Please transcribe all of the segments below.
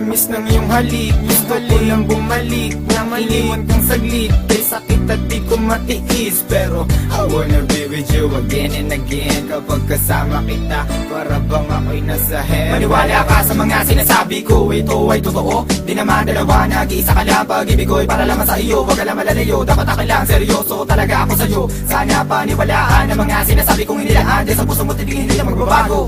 tamis ng iyong halik. Gusto ko lang bumalik na maliwan kang saglit. Kay sakit at di ko matiis, pero I wanna be with you again and again. Kapag kasama kita, para bang ako'y nasa heaven. Maniwala ka sa mga sinasabi ko, ito ay totoo. Di naman dalawa, nag-iisa ka lang. Pag-ibig ko'y para lamang sa iyo, wag ka lang malalayo. Dapat akin lang, seryoso talaga ako sa'yo. Sana paniwalaan ang mga sinasabi kong inilaan. Dahil sa puso mo't hindi na magbabago.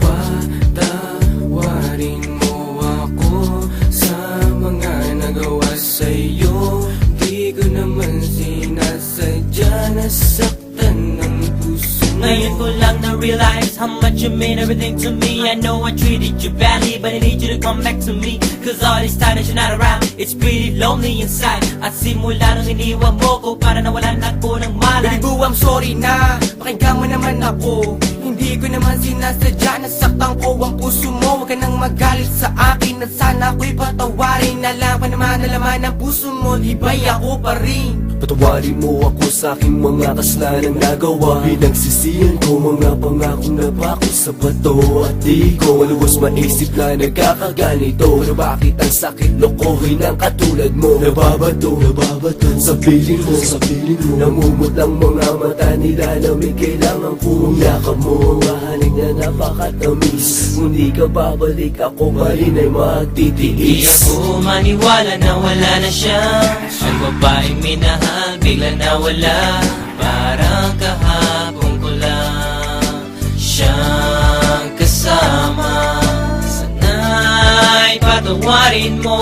Patawarin mo ako sa mga nagawa sa'yo. Di ko naman sinasadya, nasaktan ng puso mo. Ngayon ko lang na-realize how much you mean everything to me. I know I treated you badly, but I need you to come back to me. Cause all this time that you're not around, it's pretty lonely inside. At simula nung iniwan mo ko, para nawalan ako ng malay. Baby boo, I'm sorry na, pakinggan mo naman ako. Hindi ko naman sinasadya, nasaktan ko ang puso mo. Huwag ka nang magalit sa akin at sana ako'y patawarin. Alam pa naman na laman ng puso mo, di ba'y ako pa rin? Patawarin mo ako sa aking mga kasalanan nagawa. Pinagsisihan ko mga pangakong napako sa bato. At di ko lubos maisip na nagkakaganito. Na bakit ang sakit lokohin ng katulad mo? Nababato sa piling mo, namumut ang mga mata nila na may kailangan kong yakap mo. Mahanig na napakatamis. Kung di ka babalik ako pa rin ay Di magtitiis. ako maniwala na wala na siya. Ang babaeng minahal bigla nawala. Parang kahapon ko lang siyang kasama. Sana'y patawarin mo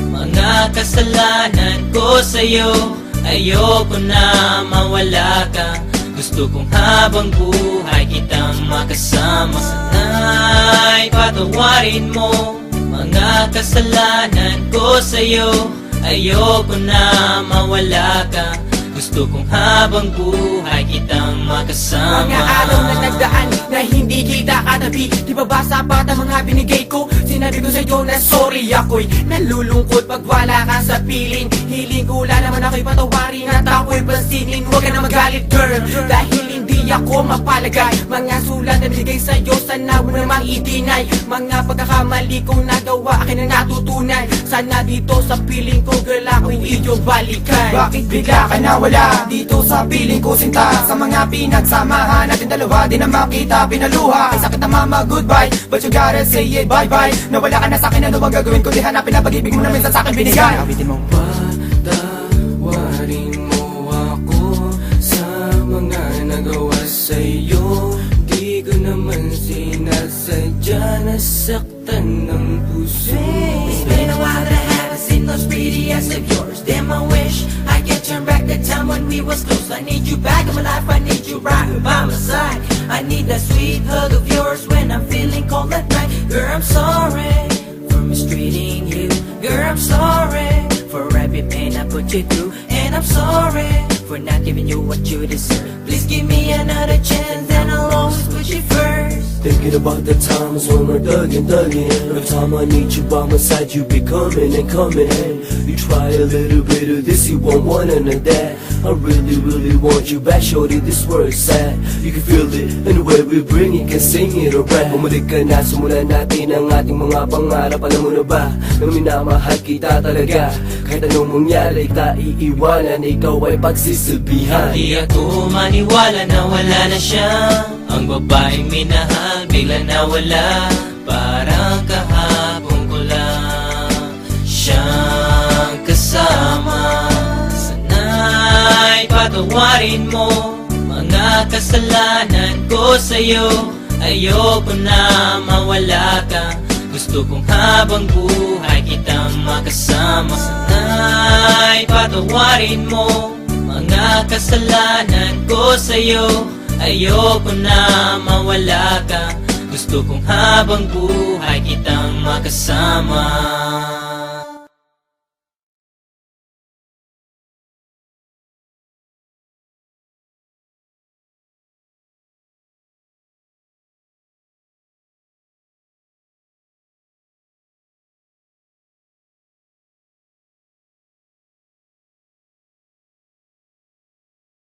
mga kasalanan ko sa'yo. Ayoko na mawala ka. Gusto kong habang buhay kitang makasama. Sana'y patawarin mo mga kasalanan ko sa'yo. Ayoko na mawala ka. Gusto kong habang buhay kitang makasama. Mga araw na nagdaan na hindi kita katabi. Di ba ba sapat ang mga binigay ko? Sinabi ko sa'yo na sorry, ako'y nalulungkot pag wala ka sa piling. Hiling ko lang naman ako'y patawarin at ako'y pansinin. Huwag ka na magalit girl, dahil hindi ako mapalagay. Mga sulat na binigay sa'yo, sana mo namang i-deny. Mga pagkakamali kong nagawa, akin na natutunan. Sana dito sa piling ko girl, ako'y iyong balikan. Bakit bigla ka nawala dito sa piling ko sinta? Sa mga pinagsamahan natin dalawa, di na makita pinaluha. Kay sakit na mama goodbye, but you gotta say it bye bye. Nawala ka na sa'kin, ano bang gagawin ko? Di hanapin na pag-ibig mo na minsan sa'kin binigay. Awitin mo. Patawarin mo ako sa mga nagawa sa'yo. Di ko naman sinasadya, nasaktan ng puso. It's been a while that I haven't seen those pretty eyes of yours. Damn, I wish I could turn back the time when we was close. I need you back in my life, I need you right by my side. I need that sweet hug of yours when I'm feeling cold at night. Girl, I'm sorry for mistreating you. Girl, I'm sorry for every pain I put you through. And I'm sorry for not giving you what you deserve. Please give me another chance and I'll always put you first. Thinking about the times when we're thugging. Every time I need you by my side, you be coming and coming. You try a little bit of this, you won't want none of that. I really want you back, shorty, this world's sad. You can feel it, and the way we bring it, can sing it or rap. Bumalik ka na, simulan natin ang ating mga pangarap. Alam mo na ba, na minamahal kita talaga. Kahit anong mangyari, kita iiwanan, ikaw ay pagsisilbihan. Di ako maniwala na wala na siya. Ang babaeng minahal bigla nawala. Parang kahapon ko lang siyang kasama. Sana'y patawarin mo mga kasalanan ko sa'yo. Ayoko na mawala ka. Gusto kong habang buhay kitang makasama. Sana'y patawarin mo mga kasalanan ko sa'yo. Ayoko na mawala ka. Gusto kong habang buhay kitang makasama.